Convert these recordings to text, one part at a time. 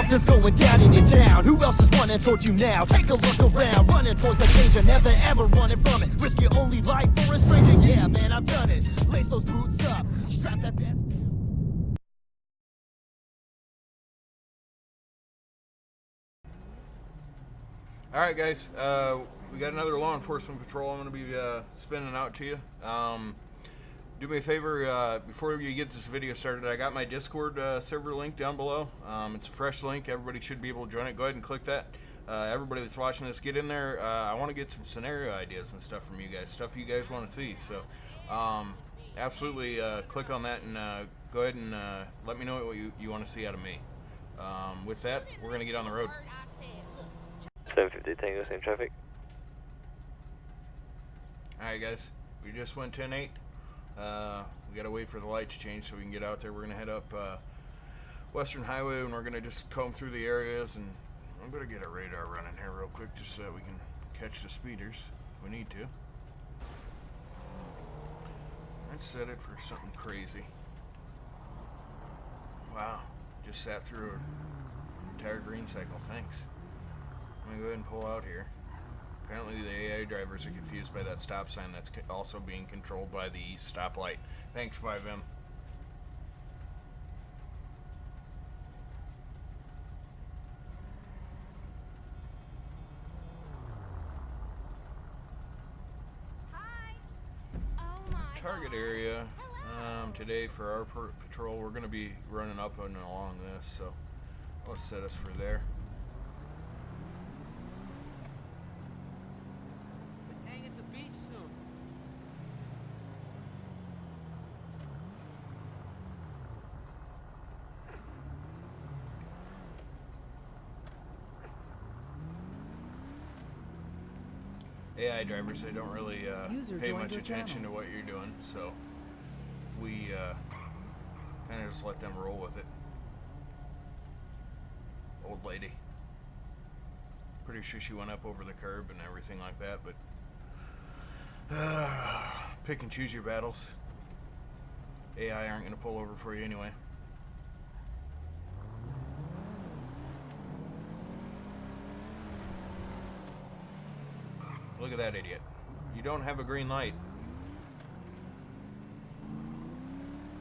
Something's going down in your town. Who else is running towards you now? Take a look around, running towards the danger, never ever running from it. Risk your only life for a stranger. Yeah, man, I've done it. Lace those boots up, strap that vest down. Alright guys, we got another law enforcement patrol I'm going to be spinning out to you. Do me a favor, before you get this video started, I got my Discord server link down below. It's a fresh link, everybody should be able to join it. Go ahead and click that. Everybody that's watching this, get in there. I want to get some scenario ideas and stuff from you guys, stuff you guys want to see. So absolutely click on that and go ahead and let me know what you want to see out of me. With that, we're going to get on the road. 750 Tango, same traffic. Alright guys, we just went 10-8. We gotta wait for the light to change so we can get out there. We're gonna head up Western Highway and we're gonna just comb through the areas, and I'm gonna get a radar running here real quick just so that we can catch the speeders if we need to. Let's set it for something crazy. Wow, just sat through an entire green cycle, thanks. Let me go ahead and pull out here. Apparently the AI drivers are confused by that stop sign that's also being controlled by the stoplight. Thanks, FiveM. Hi. Oh my Target area today for our patrol, we're going to be running up and along this, so let's set us for there. AI drivers, they don't really pay much attention to what you're doing, so we kind of just let them roll with it. Old lady. Pretty sure she went up over the curb and everything like that, but pick and choose your battles. AI aren't going to pull over for you anyway. Look at that idiot. You don't have a green light.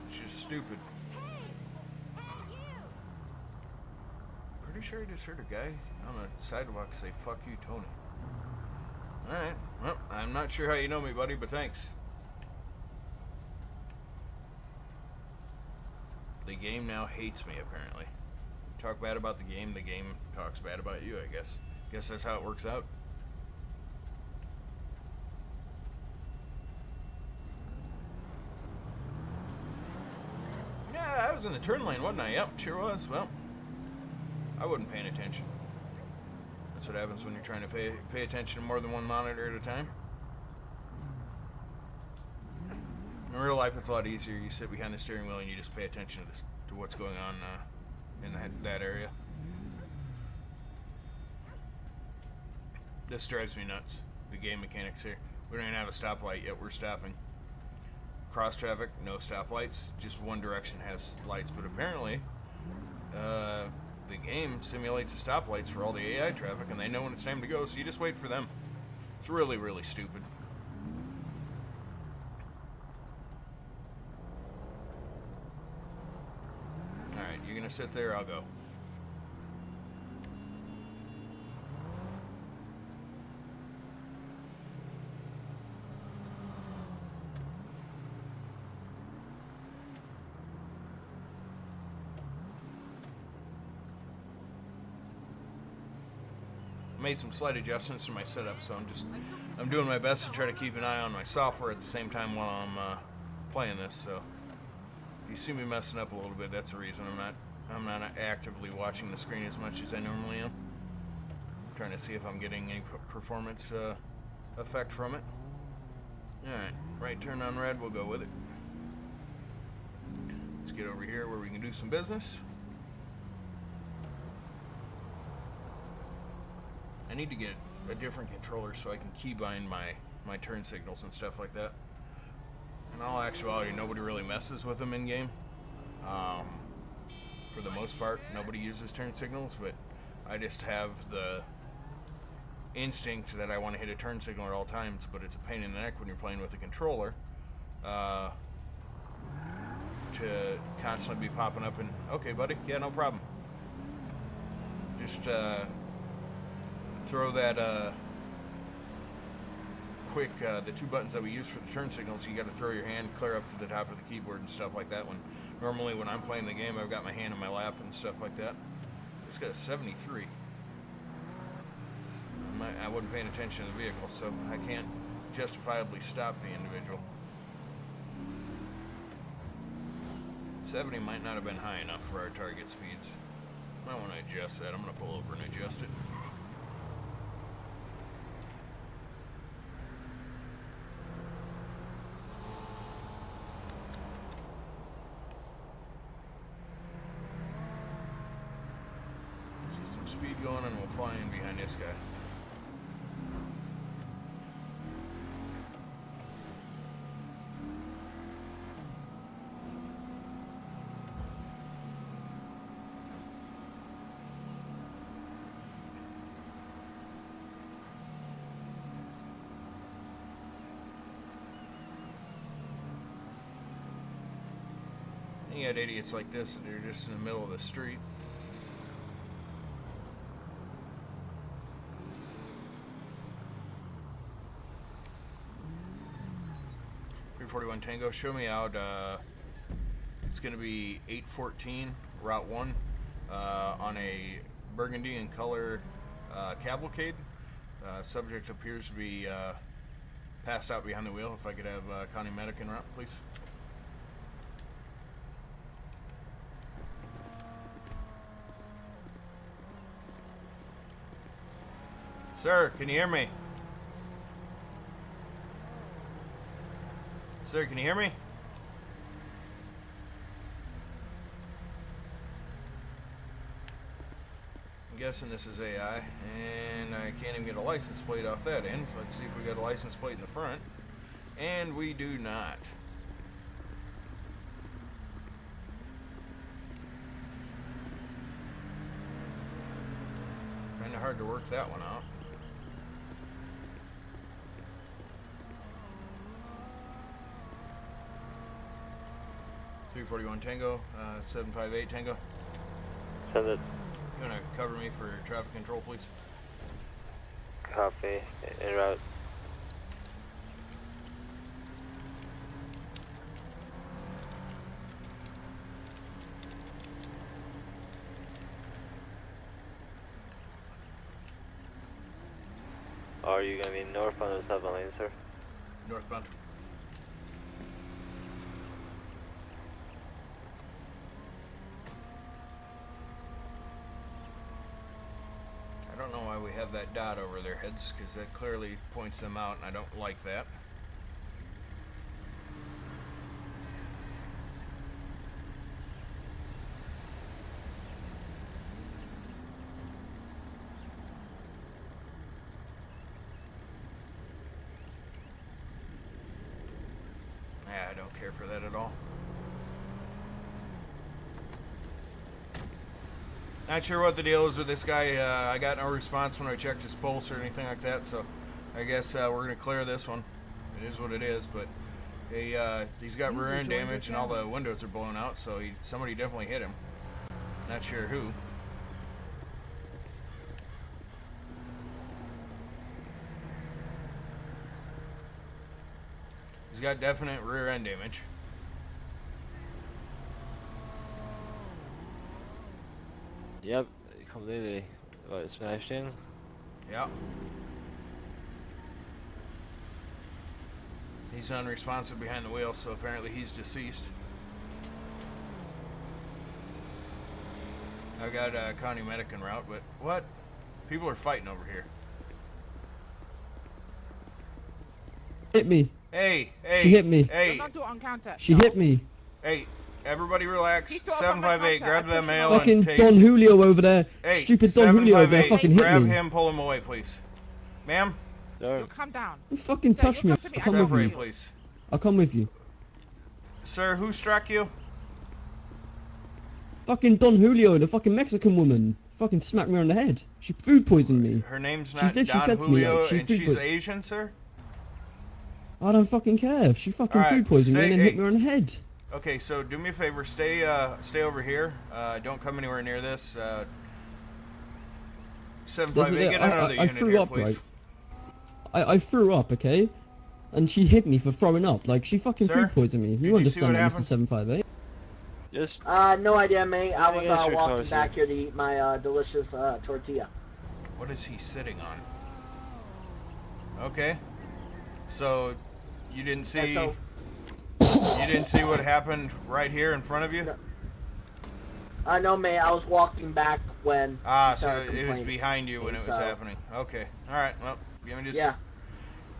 It's just stupid. Pretty sure I just heard a guy on the sidewalk say, "Fuck you, Tony." Alright, well, I'm not sure how you know me, buddy, but thanks. The game now hates me, apparently. Talk bad about the game talks bad about you, I guess. Guess that's how it works out. I was in the turn lane, wasn't I? Yep, sure was. Well, I wasn't paying attention. That's what happens when you're trying to pay attention to more than one monitor at a time. In real life, it's a lot easier. You sit behind the steering wheel and you just pay attention to what's going on in that area. This drives me nuts. The game mechanics here. We don't even have a stoplight yet. We're stopping. Cross traffic, no stoplights, just one direction has lights, but apparently the game simulates the stoplights for all the AI traffic and they know when it's time to go, so you just wait for them. It's really, really stupid. Alright, you're gonna sit there, I'll go. Made some slight adjustments to my setup, so I'm doing my best to try to keep an eye on my software at the same time while I'm playing this. So if you see me messing up a little bit, that's the reason. I'm not actively watching the screen as much as I normally am. I'm trying to see if I'm getting any performance effect from it. All right, right turn on red. We'll go with it. Let's get over here where we can do some business. I need to get a different controller so I can keybind my turn signals and stuff like that. In all actuality, nobody really messes with them in game, for the most part, nobody uses turn signals, but I just have the instinct that I want to hit a turn signal at all times, but it's a pain in the neck when you're playing with a controller to constantly be popping up and, okay, buddy, yeah, no problem. Just throw that quick, the two buttons that we use for the turn signals, you got to throw your hand clear up to the top of the keyboard and stuff like that. Normally when I'm playing the game, I've got my hand in my lap and stuff like that. It's got a 73. I wasn't paying attention to the vehicle, so I can't justifiably stop the individual. 70 might not have been high enough for our target speeds. Might want to adjust that. I'm going to pull over and adjust it. See some speed going and we'll fly in behind this guy. You got idiots like this that are just in the middle of the street. .341 Tango, show me out. It's going to be 814 Route 1 on a burgundy in color cavalcade. Subject appears to be passed out behind the wheel. If I could have County Medic en route, please. Sir, can you hear me? Sir, can you hear me? I'm guessing this is AI, and I can't even get a license plate off that end. Let's see if we got a license plate in the front. And we do not. Kind of hard to work that one out. .341 Tango, 758 Tango. Send it. You want to cover me for traffic control, please? Copy. En route. Are you going to be northbound or southbound lane, sir? Northbound. I don't know why we have that dot over their heads, because that clearly points them out, and I don't like that. I don't care for that at all. Not sure what the deal is with this guy. I got no response when I checked his pulse or anything like that, so I guess we're going to clear this one. It is what it is, but he's got rear end damage and all the windows are blown out, so somebody definitely hit him. Not sure who. He's got definite rear end damage. Yep, completely. What, smashed in? Yeah. He's unresponsive behind the wheel, so apparently he's deceased. I've got a county medic en route, but what? People are fighting over here. Hit me. Hey, She hit me. Hey, Don't do on counter. She hit me. hey, everybody relax. He's still up on my 758, grab contact. that mail Fucking and take... Don Julio over there. Hey, Stupid Don Julio over there 758, fucking hit grab me. him, pull him away, please. Ma'am? Sir. Calm down. You fucking Sir, touch you me. come to me. I'll come with Separate, you. please. I'll come with you. Sir, who struck you? Fucking Don Julio, the fucking Mexican woman, fucking smacked me on the head. She food poisoned me. Her name's She not did, she Don said to me, Julio, like, she and food she's poisoned- Asian, sir? I don't fucking care. She fucking Alright, food poisoned me and then stay- hit me on the head. Okay, so do me a favor, stay over here. Don't come anywhere near this. 758, get another I unit threw here, up, please. right? I threw up, okay? And she hit me for throwing up. Like, she fucking Sir, food poisoned me. did You you understand see what that, Mr. 758? Just No idea, mate. I was Yes, your walking cars, back sir. here to eat my delicious tortilla. What is he sitting on? Okay. So, you didn't see... And so, You didn't see what happened right here in front of you? no, mate. I was walking back when. Ah, he so started it was complaining. behind you when it was So- happening. Okay. Alright, well, give me just... Yeah.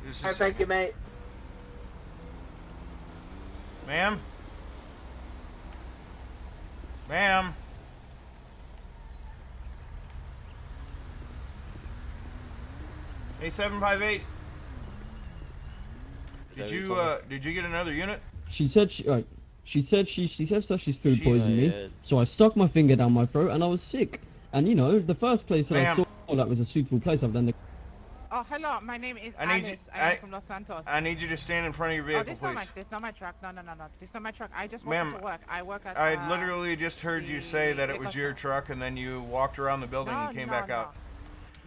Just Alright, thank you, mate. Ma'am? Ma'am? Hey, 758. Did you get another unit? She said she said stuff she's food She's- poisoned me. Yeah. So I stuck my finger down my throat and I was sick. And you know, the first place that I Ma'am. saw that was a suitable place, I've done the Oh, hello. My name is I need Alice. you- I am from Los Santos. I need you to stand in front of your vehicle, this please. not my truck. No. This not my truck. I just Ma'am, wanted to work. I work at. I literally just heard you say that it was liquor your store. truck and then you walked around the building and came back out.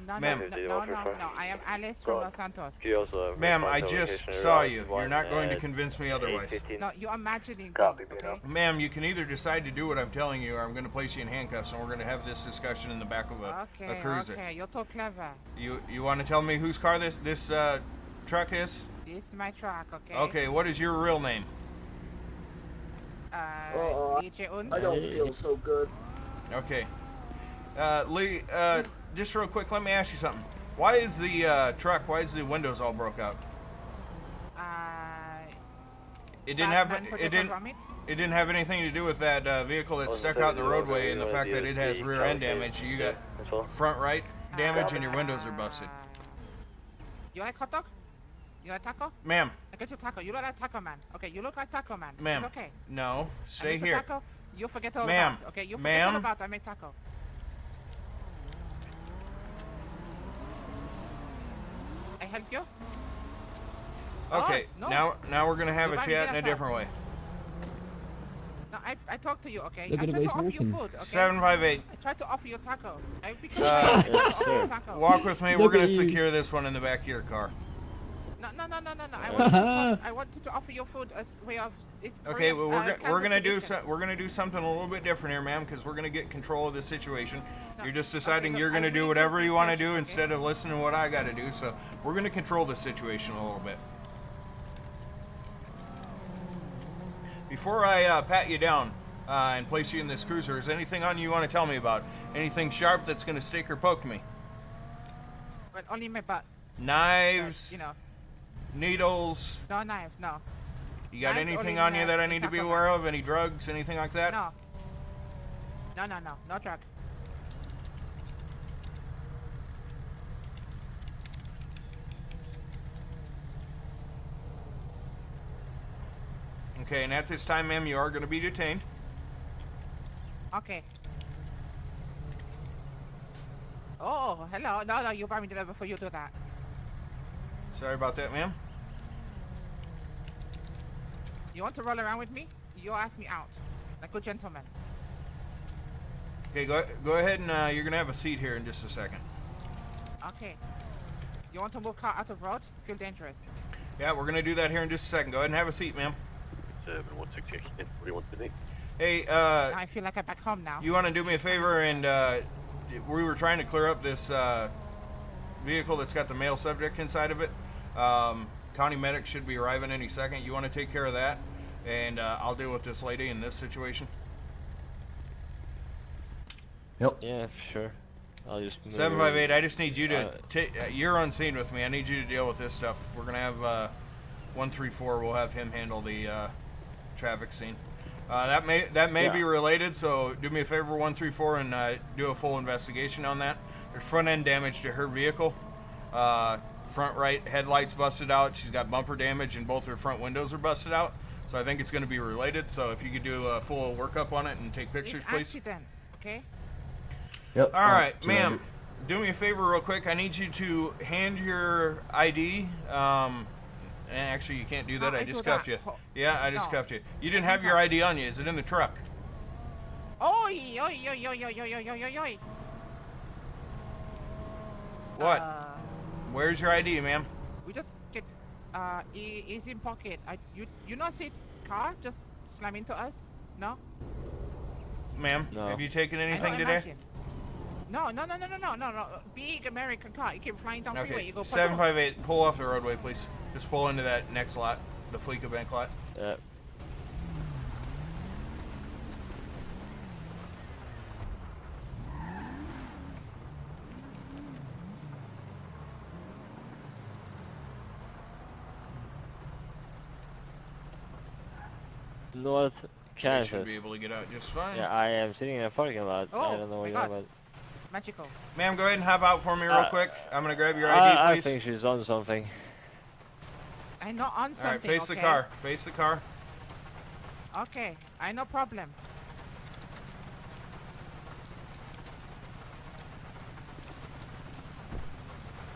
No, Ma'am. no. I am Alice from Los Santos. you also have Ma'am, I response just location saw route you. You're one not going to at convince me otherwise. 8:15. No, you're imagining. Copy, things, Vito. okay? Ma'am, you can either decide to do what I'm telling you or I'm going to place you in handcuffs and we're going to have this discussion in the back of a cruiser. Okay. You're too clever. You want to tell me whose car this truck is? This is my truck. Okay. Okay, what is your real name? DJ Un. I don't feel so good. Okay. Lee, just real quick, let me ask you something. Why is the truck, why is the windows all broke out? It didn't have it didn't have anything to do with that vehicle that stuck out in the roadway and the fact that it has rear end damage. You got front right damage and your windows are busted. You like hot dog? You like taco? Ma'am, I get you taco. You look like taco man. Okay, you look like taco man. ma'am, It's okay. no, I stay make the here. Taco, you forget all Ma'am, about. Okay, you forget ma'am. all about. I make taco. I help you? Okay, Oh, no. now we're gonna have You a gotta chat get in a up different way. No, I talk to you. Okay. Look I at the try way to he's offer you walking. food. Okay. 758. I try to offer you taco. Because Uh, I try to offer you taco. Walk with me. We're Look gonna at you. secure this one in the back of your car. No. I wanted to offer you food as way of. It's Okay, for, well we're gonna do conversation. we're gonna do something a little bit different here, ma'am, because we're gonna get control of this situation. No, You're just okay, deciding look, you're I gonna do really whatever don't you think want to I should, do okay? instead of listening to what I got to do. So we're gonna control the situation a little bit. Before I pat you down and place you in this cruiser, is anything on you want to tell me about? Anything sharp that's gonna stick or poke me? But only my butt. Knives, You know, needles. no knife, no. You got Knives anything only on you in that I the need to be taco aware bell. of? Any drugs? Anything like that? No. No drug. Okay, and at this time, ma'am, you are going to be detained. Okay. Oh, hello. No, you brought me to before you do that. Sorry about that, ma'am. You want to roll around with me? You ask me out. Like a good gentleman. Okay, go ahead and you're going to have a seat here in just a second. Okay. You want to move car out of road? Feel dangerous. Yeah, we're going to do that here in just a second. Go ahead and have a seat, ma'am. 716, what do you want to do? Hey, I feel like I'm back home now. you want to do me a favor and we were trying to clear up this vehicle that's got the male subject inside of it. County medic should be arriving any second. You want to take care of that? And I'll deal with this lady in this situation. Yeah, sure. I'll just move 758, I just need you to Uh, you're on scene with me. I need you to deal with this stuff. We're going to have 134. We'll have him handle the traffic scene. That may be related, so do me a favor, 134, and do a full investigation on that. There's front end damage to her vehicle. Front right headlights busted out. She's got bumper damage, and both her front windows are busted out. So I think it's going to be related. So if you could do a full workup on it and take pictures, It's please. accident, okay? Yep. All right, so ma'am. Do me a favor real quick. I need you to hand your ID. And actually, you can't do that. No, I I just do that. cuffed you. Yeah, I just No. cuffed you. You didn't have your ID on you. Is it in the truck? Oi, oi, oi, oi, oi, oi, oi, oi, oi. What? Where's Where's your ID, ma'am? We just get, it's in pocket. You not see car just slam into us? No? Ma'am, No. have you taken I anything don't today? imagine. No. Big American car. You keep flying down freeway. Okay, You go 758, pull off the roadway, please. Just pull into that next lot, the Firekitten lot. Yep. North You Kansas. should be able to get out just fine. Yeah, I am sitting in a parking lot. Oh, I don't know what my you're God. about. Magical. Ma'am, go ahead and hop out for me real Uh, quick. I'm gonna grab your ID, I please. think she's on something. I know on something. All right, face okay? the car. Face the car. Okay, I no problem.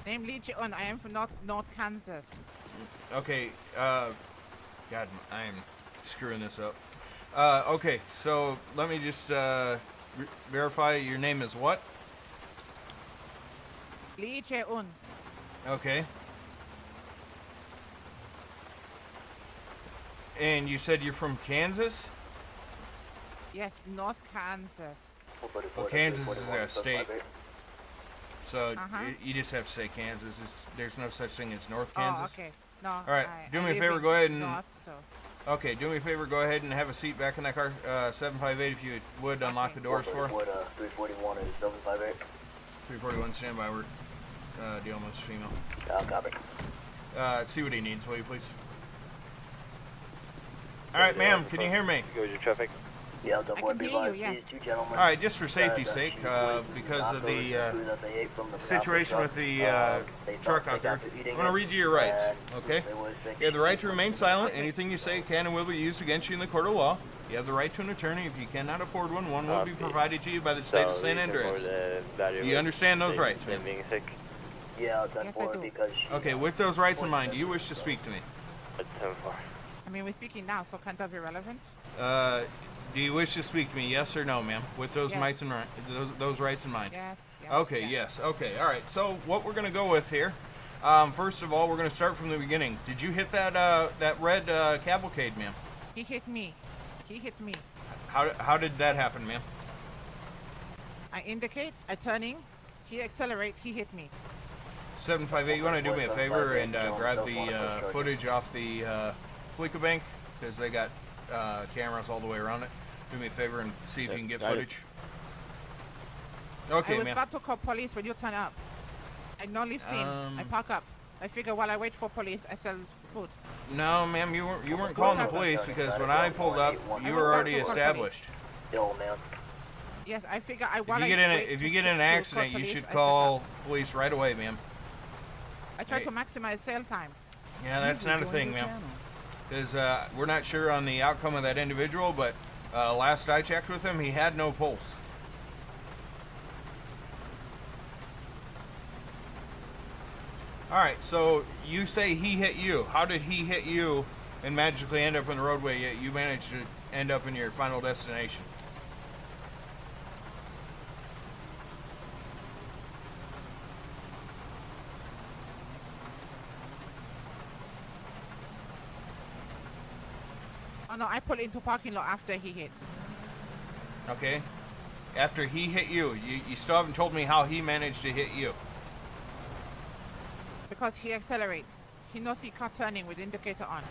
Name Lee Ji-un. I am from North Kansas. Okay. God, I'm screwing this up. Okay, so let me just verify. Your name is what? Lee Ji-un. Okay. And you said you're from Kansas? Yes, North Kansas. Well, Kansas is a state. So Uh-huh. you just have to say Kansas. There's no such thing as North Kansas. Oh, okay. No. All right, do I me a live favor, in go ahead and- North, so. Okay, do me a favor. Go ahead and have a seat back in that car. 758, if you would, unlock the doors for. 341 is 758. 341, stand by. We're dealing with female. Copy. See what he needs, will you please? All right, ma'am, can you hear me? Go with your traffic. Yeah, I can hear you, yes. Two gentlemen. All right, just for safety's sake, because of the situation with the truck out there, I'm going to read you your rights, okay? You have the right to remain silent. Anything you say can and will be used against you in the court of law. You have the right to an attorney. If you cannot afford one, one will be provided to you by the state of San Andreas. Do you understand those rights, ma'am? Being sick. Yeah, it's Yes, I do. because Okay, with those rights in mind, do you wish to speak to me? It's 10-4. I mean, we're speaking now, so can't that be relevant? Do you wish to speak to me, yes or no, ma'am? With those Yes. rights in mind, those rights in mind. Yes. yes Okay, yes, okay, all right. So what we're gonna go with here, first of all, we're gonna start from the beginning. Did you hit that red cavalcade, ma'am? He hit me. He hit me. How did that happen, ma'am? I indicate, I turning, he accelerate, he hit me. 758, you want to do me a favor and grab the footage off the Firekitten, because they got cameras all the way around it. Do me a favor and see if you can get got it. footage. I Okay, was ma'am. about to call police when you turn up. I no leave scene. I park up. I figure while I wait for police, I sell food. No, ma'am, you weren't calling the police because when I pulled up, you were already established. Yo, man. Yes, I figure If you get in an accident, you should call police right away, ma'am. I try to maximize sale time. Yeah, that's not a thing, ma'am. Because we're not sure on the outcome of that individual, but last I checked with him, he had no pulse. All right, so you say he hit you. How did he hit you and magically end up in the roadway, yet you managed to end up in your final destination? Oh no, I pulled into parking lot after he hit. Okay? After he hit you, you still haven't told me how he managed to hit you. Because he accelerate. He knows he car turning with indicator on.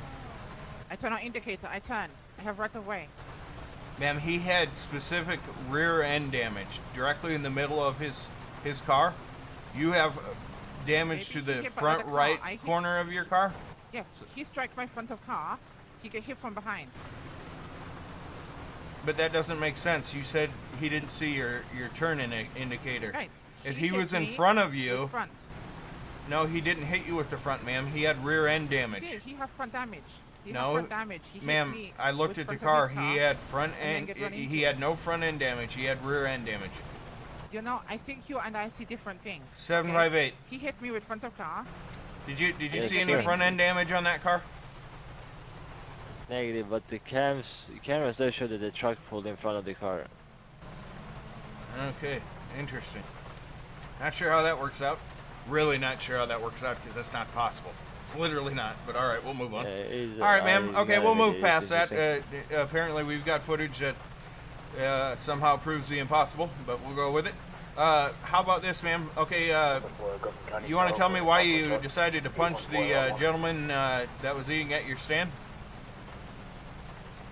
I turn on indicator, I turn. I have right of way. Ma'am, he had specific rear end damage directly in the middle of his car. You have damage to Maybe he the hit by front other car. right I hit- corner of your car. Yes, he strike my front of car. He get hit from behind. But that doesn't make sense. You said he didn't see your turn indicator. Right. If he hit was in me front of with you, front. no, he didn't hit you with the front, ma'am. He had rear end He damage. did. He have front damage. He No, had front damage. He hit ma'am, me I looked with at the front of car. his He had front and then end. get run He into. had no front end damage. He had rear end damage. You know, I think you and I see different things. 758. He hit me with front of car. Did you Yes, see any sir. front end damage on that car? Negative, but the cameras do show that the truck pulled in front of the car. Okay, interesting. Not sure how that works out. Really not sure how that works out because that's not possible. It's literally not. But all right, we'll move on. All right, ma'am. Okay, we'll move past that. Apparently, we've got footage that somehow proves the impossible, but we'll go with it. How about this, ma'am? Okay, you want to tell me why you decided to punch the gentleman that was eating at your stand?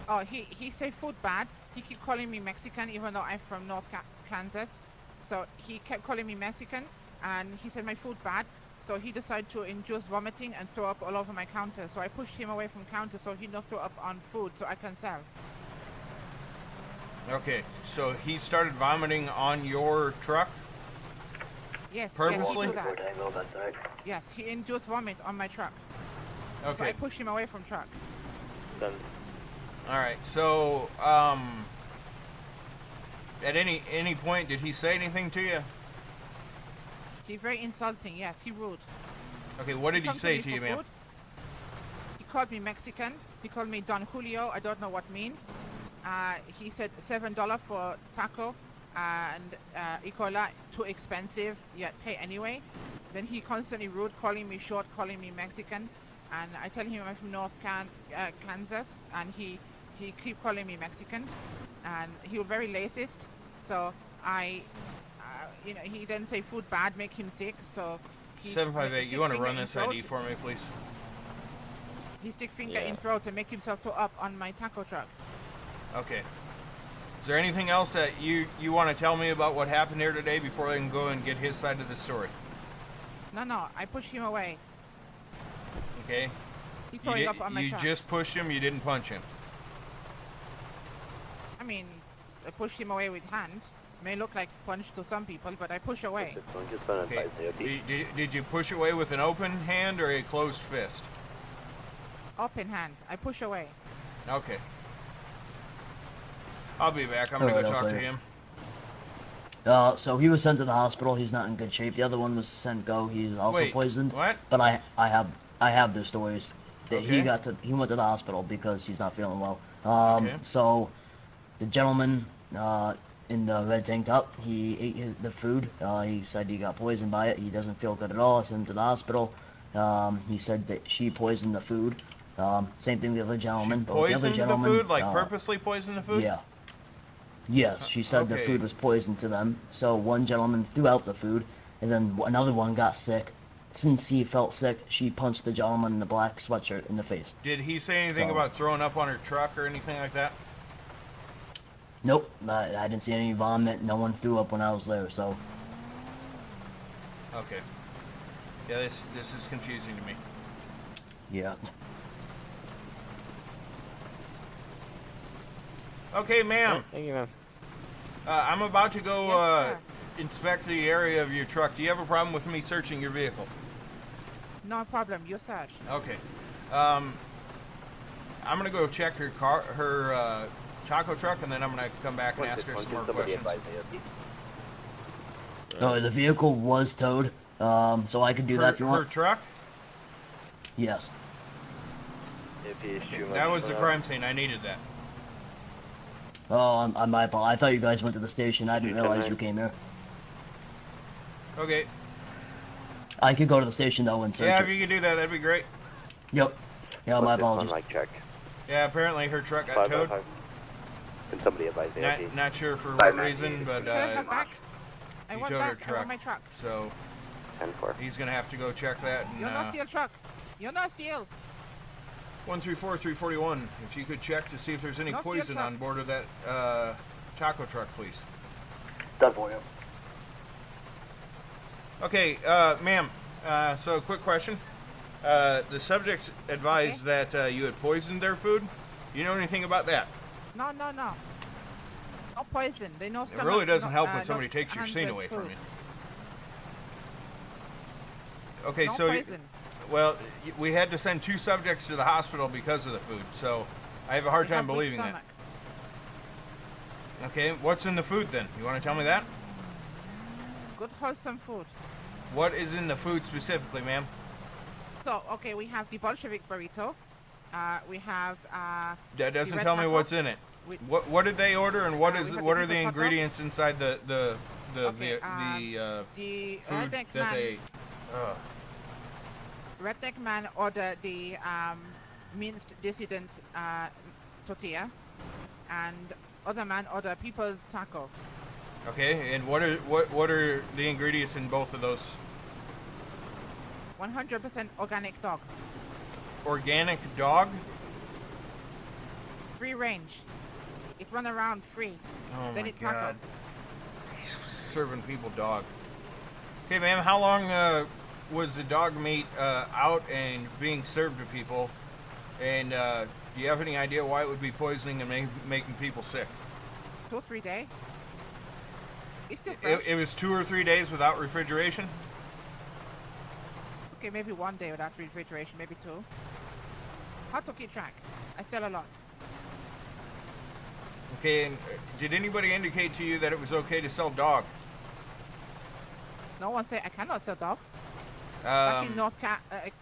Oh, he said food bad. He keep calling me Mexican even though I'm from North Kansas. So he kept calling me Mexican and he said my food bad. So he decided to induce vomiting and throw up all over my counter. So I pushed him away from counter so he not throw up on food so I can sell. Okay, so he started vomiting on your truck? Yes. Purposely? Yes, he do that. Yes, he induced vomit on my truck. So I Okay. pushed him away from truck. Then All right. So, at any point, did he say anything to you? He very insulting. Yes, he rude. Okay. What did he come say me to you, for ma'am? food. He called me Mexican. He called me Don Julio. I don't know what mean. He said $7 for taco and E. coli too expensive. Yet pay anyway. Then he constantly rude, calling me short, calling me Mexican. And I tell him I'm from North Kansas, and he keep calling me Mexican, and he was very racist. So he didn't say food bad, make him sick. So he 758. You want to stick run finger this in ID throat. for me, please? He stick finger Yeah. in throat to make himself throw up on my taco truck. Okay. Is there anything else that you want to tell me about what happened here today before I can go and get his side of the story? No, I pushed him away. Okay. He throwing up on my You truck. just pushed him. You didn't punch him. I mean, I pushed him away with hand. May look like punch to some people, but I push away. Okay. Did you push away with an open hand or a closed fist? Open hand. I push away. Okay. I'll be back. I'm gonna go Alright, talk I'll to play. him. So he was sent to the hospital. He's not in good shape. The other one was sent go. He's also Wait, poisoned. what? But I have the stories. That Okay. he went to the hospital because he's not feeling well. Okay. So the gentleman in the red tank top, he ate the food. He said he got poisoned by it. He doesn't feel good at all. I sent him to the hospital. He said that she poisoned the food. Same thing with the other gentleman. She but with the other poisoned the gentleman, food? Like purposely poisoned the food? Yeah. Yes, she said the Okay. food was poisoned to them. So one gentleman threw out the food, and then another one got sick. Since he felt sick, she punched the gentleman in the black sweatshirt in the face. Did he say anything So- about throwing up on her truck or anything like that? Nope, I didn't see any vomit. No one threw up when I was there. So Okay. Yeah, this is confusing to me. yeah. Okay, ma'am. thank you, ma'am. I'm about to go Yes, sir. inspect the area of your truck. Do you have a problem with me searching your vehicle? No problem. You search. Okay. I'm gonna go check her taco truck, and then I'm gonna come back and ask her some more questions. The vehicle was towed. So I could do that if you Her want. truck? Yes. That was the crime scene. I needed that. Oh, I my fault. I thought you guys went to the station. I didn't realize you came here. Okay. I could go to the station though and search Yeah, it. if you could do that, that'd be great. Yep. Yeah, my apologies. check. Yeah, apparently her truck got towed. Can somebody advise me? Not sure for what reason, but Can I come back? I he want towed her back. I truck. want my truck. So 10-4. he's gonna have to go check that. And, You're not steal truck. You're not steal. 134-341. If you could check to see if there's any No, steal poison truck. on board of that taco truck, please. Done for you. Okay, ma'am. So, quick question. The subjects advised that you had poisoned their food. You know anything about that? No. No poison. They know It stomach. really doesn't no, help when no somebody takes your scene Kansas away from food. you. Okay, No so poison. well, we had to send 2 subjects to the hospital because of the food, so I have a hard They have time weak believing that. stomach. Okay, what's in the food then? You want to tell me that? Good wholesome food. What is in the food specifically, ma'am? So, okay, we have the Bolshevik burrito. We have That doesn't red tell me taco. what's in it. We- What did they order, and what we is had what the are the pico taco. ingredients inside the Okay, food the redneck that man, they? redneck man ordered the minced dissident tortilla, and other man ordered people's taco. Okay, and what are the ingredients in both of those? 100% organic dog, Organic dog? free range. It run around free. Oh Then my it taco. god. He's serving people dog. Okay, ma'am, how long was the dog meat out and being served to people? And do you have any idea why it would be poisoning and making people sick? 2 or 3 days. It's still fresh. It was 2 or 3 days without refrigeration? Okay, maybe 1 day without refrigeration, maybe 2. How to keep track? I sell a lot. Okay, and did anybody indicate to you that it was okay to sell dog? No one say I cannot sell dog. Back in Um, North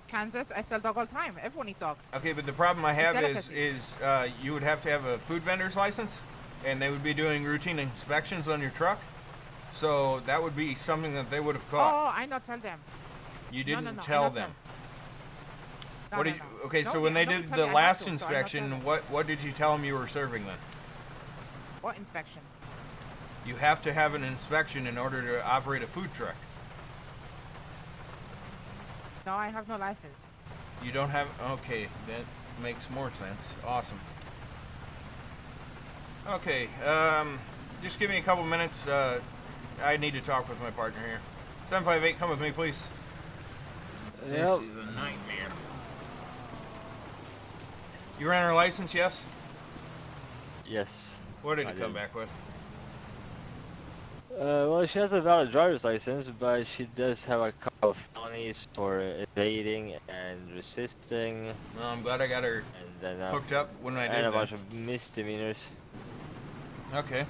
Kansas, I sell dog all the time. Everyone eat dog. okay, but the problem I have is delicacy. you would have to have a food vendor's license, and they would be doing routine inspections on your truck. So that would be something that they would have caught. Oh, I not tell them. You no, didn't no, I tell not them. No, What no, did you, no. okay, No, so when I they don't did tell the you I have last to, so I not tell inspection, them. what did you tell them you were serving then? What inspection? You have to have an inspection in order to operate a food truck. No, I have no license. You don't have, okay, that makes more sense. Awesome. Okay, just give me a couple minutes. I need to talk with my partner here. 758, come with me, please. Yep. This is a nightmare. You ran her license, yes? Yes. What did I it come did. back with? Well, she has a valid driver's license, but she does have a couple of felonies for evading and resisting, Well, I'm glad I got her and then hooked up when I did and a that. bunch of misdemeanors. Okay.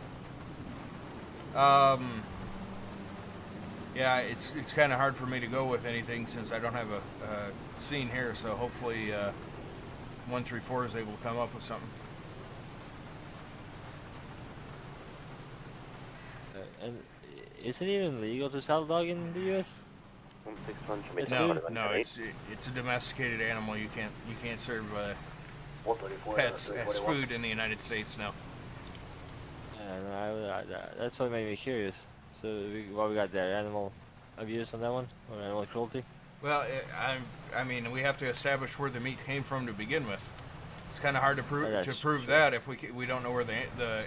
Yeah, it's kind of hard for me to go with anything since I don't have a scene here. So hopefully, 134 is able to come up with something. And is it even legal to sell dog in the U.S.? 161 should be It's No, 10, no, it's a domesticated animal. You can't serve 134, pets as 341. food in the United States now. And that's what made me curious. So what we got there? Animal abuse on that one, or animal cruelty? Well, I mean, we have to establish where the meat came from to begin with. It's kind of hard to prove That's true. that if we don't know where the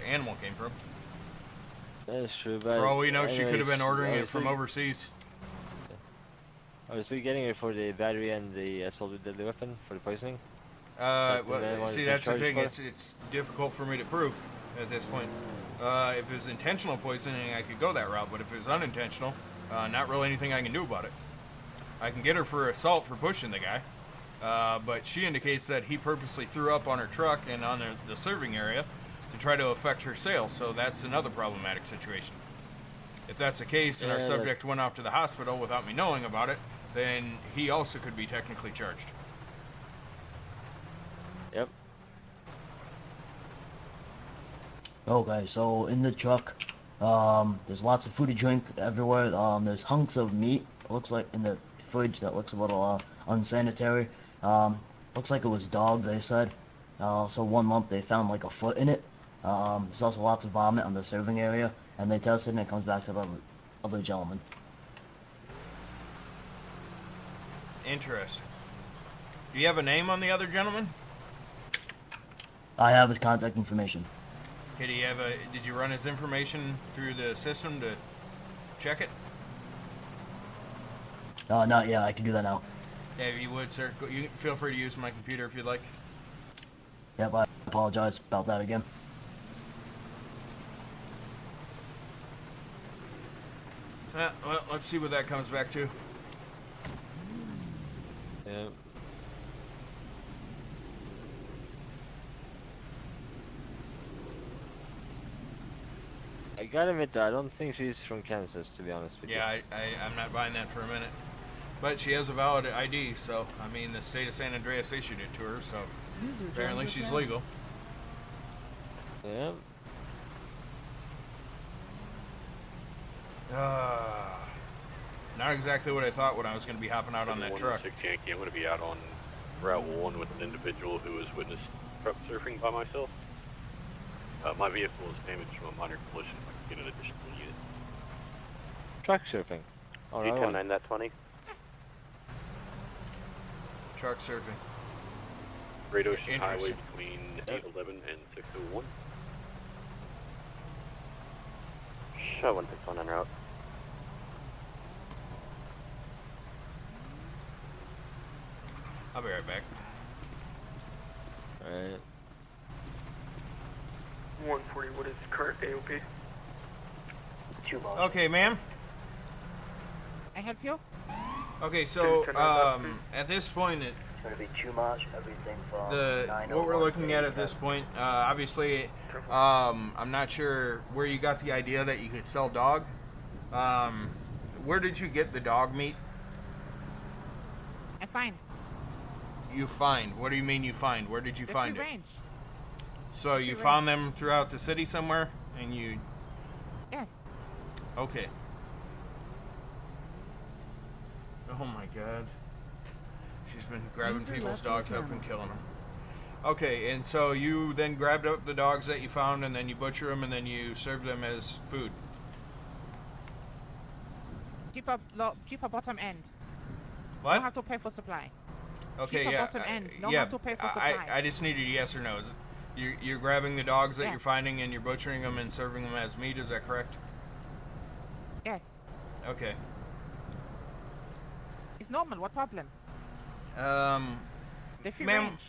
animal came from. That is true, but For all we know, she could have been anyways, ordering it from obviously- overseas. Obviously, getting it for the battery and the assault with deadly weapon for the poisoning. Well, the man wanted see, to that's the charge thing. for? It's difficult for me to prove at this point. If it was intentional poisoning, I could go that route. But if it was unintentional, not really anything I can do about it. I can get her for assault for pushing the guy, but she indicates that he purposely threw up on her truck and on the serving area to try to affect her sales. So that's another problematic situation. If that's the case, and our Yeah, subject went off to the hospital without me knowing about it, then he also could be technically charged. Yep. Okay, so in the truck, there's lots of food and drink everywhere. There's hunks of meat. It looks like in the fridge that looks a little unsanitary. Looks like it was dog, they said. So one lump they found like a foot in it. There's also lots of vomit on the serving area, and they tested and it comes back to the other gentleman. Interesting. Do you have a name on the other gentleman? I have his contact information. Okay, did you run his information through the system to check it? Not yet. I can do that now. Yeah, if you would, sir. You feel free to use my computer if you'd like. Yep, I apologize about that again. Well, let's see what that comes back to. Yeah, Yeah. I gotta admit that I don't think she's from Kansas, to be honest with Yeah, I'm not buying that for a minute. But she has a valid ID, so, I mean, the state of San Andreas issued it to her, so apparently she's legal. you. Yeah. Not exactly what I thought when I was going to be hopping out on that truck. 6 Yankee, I'm going to be out on Route 1 with an individual who has witnessed truck surfing by myself. My vehicle is damaged from a minor collision. I can get an additional unit. Truck surfing. Oh, no, 810 that 20. Truck surfing. Great Ocean Highway Interesting. between 811 and 601. Show 161 en route. I'll be right back. Alright. 140, what is current AOP? 2 miles. Okay, ma'am. I help you? Okay, so at this point, It's gonna be too much. Everything from what we're looking at this point, obviously, I'm not sure where you got the idea that you could sell dog. Where did you get the dog meat? I find. You find? What do you mean you find? Where did you The find free it? range. So you Free found them throughout the city somewhere, and you? Yes. Okay. Oh my God. She's been grabbing people's dogs up and killing them. Okay, and so you then grabbed up the dogs that you found, and then you butcher them, and then you serve them as food. Cheaper bottom end. What? Don't have to pay for supply. Okay, cheaper yeah. bottom end. Don't yeah, have to pay for supply. I just needed a yes or no. You're grabbing the dogs that Yes. you're finding, and you're butchering them and serving them as meat. Is that correct? Yes. Okay. It's normal. What problem? The free Ma'am, range.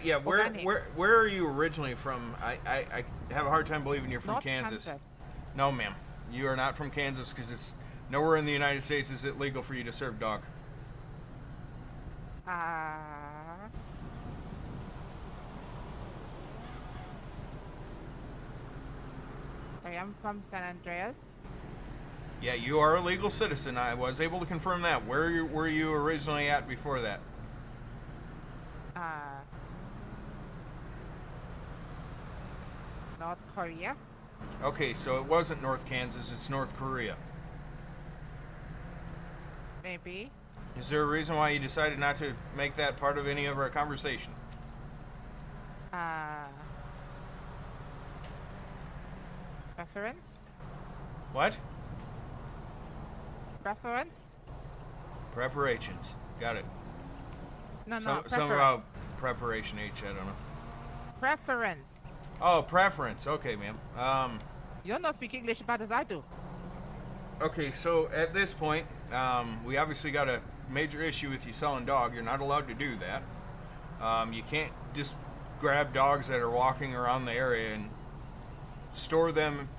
yeah, Organic. where are you originally from? I have a hard time believing you're from North Kansas. Kansas. No, ma'am. You are not from Kansas, because it's nowhere in the United States is it legal for you to serve dog. I am from San Andreas. Yeah, you are a legal citizen. I was able to confirm that. Where were you originally at before that? North Korea. Okay, so it wasn't North Kansas, it's North Korea. Maybe. Is there a reason why you decided not to make that part of any of our conversation? Preference? What? Preference? Preparations. Got it. No, Some about preparation H, I don't know. Preference. Oh, preference. Okay, ma'am. You don't speak English as bad as I do. Okay, so at this point, we obviously got a major issue with you selling dog. You're not allowed to do that. You can't just grab dogs that are walking around the area and store them,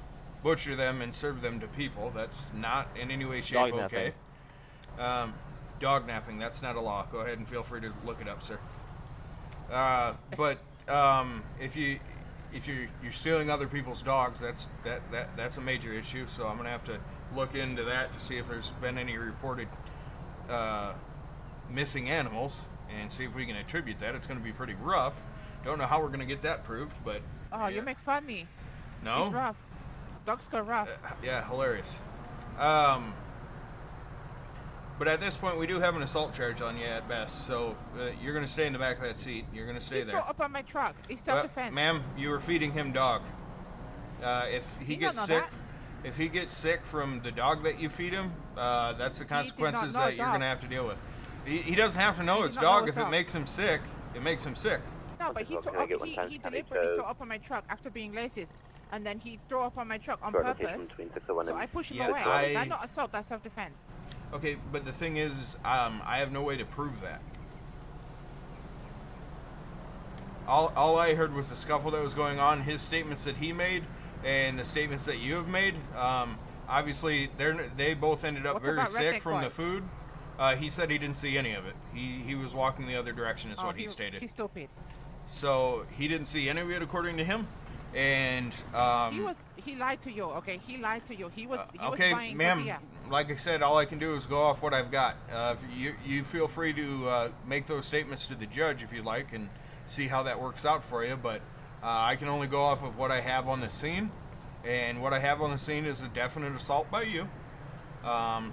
butcher them, and serve them to people. That's not in any way, shape, Dog okay. Dog napping, that's not a law. Go ahead and feel free to look it up, sir. But if you're stealing other people's dogs, that's a major issue. So I'm gonna have to look into that to see if there's been any reported missing animals and see if we can attribute that. It's gonna be pretty rough. Don't know how we're gonna get that proved, but Oh, you make fun of me. no. It's rough. Dogs go rough. Yeah, hilarious. But at this point, we do have an assault charge on you at best, so you're going to stay in the back of that seat. You're going to stay He there. got up on my truck. It's Well, self-defense. ma'am, you were feeding him dog. If he He gets don't know sick, if he gets sick from the dog that you feed him, that's the consequences know that you're dog. going to have to deal with. He doesn't have to know He it's did not know dog. it's If it dog. makes him sick, it makes him sick. No, but he Can threw I up. get one times He 10 deliberately because- threw up on my truck after being racist, and then he threw up on my truck on Location purpose. between 601 So and I pushed him Yeah, away. That's not assault. That's self-defense. Okay, but the thing is, I have no way to prove that. All I heard was the scuffle that was going on, his statements that he made, and the statements that you have made. Obviously, they both ended up What very about sick Redneck from Boy? the food. He said he didn't see any of it. He was walking the other direction, is what he stated. He's stupid. So he didn't see any of it, according to him. And he lied to you. Okay, he lied to you. He was okay, buying ma'am. tortilla. Like I said, all I can do is go off what I've got. You feel free to make those statements to the judge if you'd like, and see how that works out for you. But I can only go off of what I have on the scene, and what I have on the scene is a definite assault by you.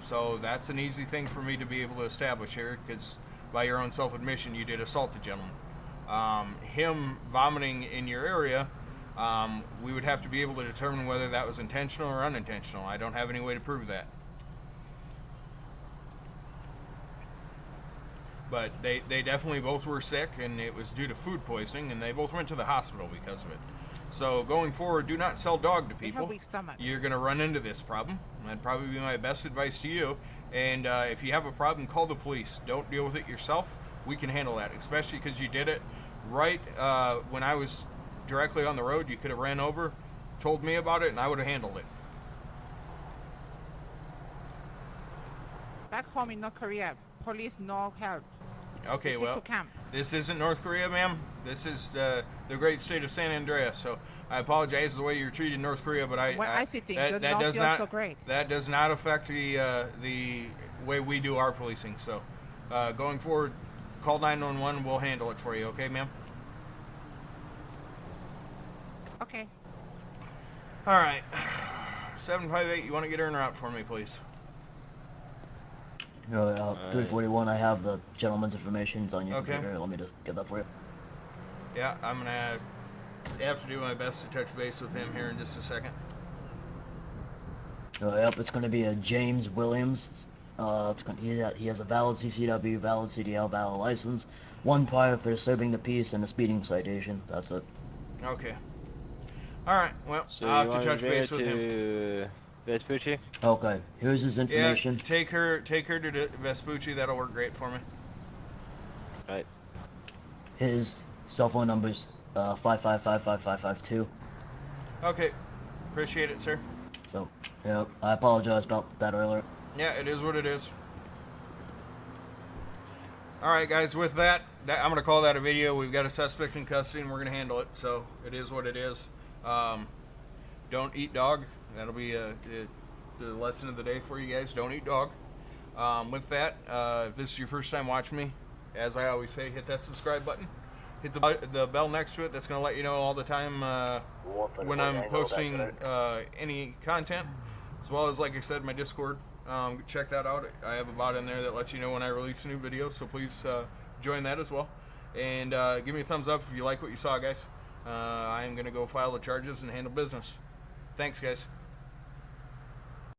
So that's an easy thing for me to be able to establish here, because by your own self-admission, you did assault the gentleman. Him vomiting in your area, we would have to be able to determine whether that was intentional or unintentional. I don't have any way to prove that. But they definitely both were sick, and it was due to food poisoning, and they both went to the hospital because of it. So going forward, do not sell dog to people. Weak stomach. You're going to run into this problem. That'd probably be my best advice to you. And if you have a problem, call the police. Don't deal with it yourself. We can handle that, especially because you did it right when I was directly on the road. You could have ran over, told me about it, and I would have handled it. Back home in North Korea, police no help. Okay, well, this isn't North Korea, ma'am. This is the great state of San Andreas. So I apologize the way you're treated in North Korea, but that does not so great. That does not affect the way we do our policing. So going forward, call 911. We'll handle it for you. Okay, ma'am. Okay. All right. 758. You want to get her in route for me, please? 341, I have the gentleman's information. It's on your Okay. computer. Let me just get that for you. Yeah, I'm going to have to do my best to touch base with him here in just a second. Yep, it's going to be a James Williams. He has a valid CCW, valid CDL, valid license, one prior for disturbing the peace, and a speeding citation. That's it. Okay. All right. Well, So I'll have to touch base with him. Vespucci? Okay. Here's his information. Yeah, take her to Vespucci. That'll work great for me. Right. His cell phone number's 5555552. Okay. Appreciate it, sir. So, yeah, I apologize about that earlier. Yeah, it is what it is. All right, guys. With that, I'm gonna call that a video. We've got a suspect in custody, and we're gonna handle it. So it is what it is. Don't eat dog. That'll be the lesson of the day for you guys. Don't eat dog. With that, if this is your first time watching me, as I always say, hit that subscribe button. Hit the bell next to it. That's going to let you know all the time when I'm posting any content. As well as, like I said, my Discord. Check that out. I have a bot in there that lets you know when I release a new video. So please join that as well. And give me a thumbs up if you like what you saw, guys. I am going to go file the charges and handle business. Thanks, guys.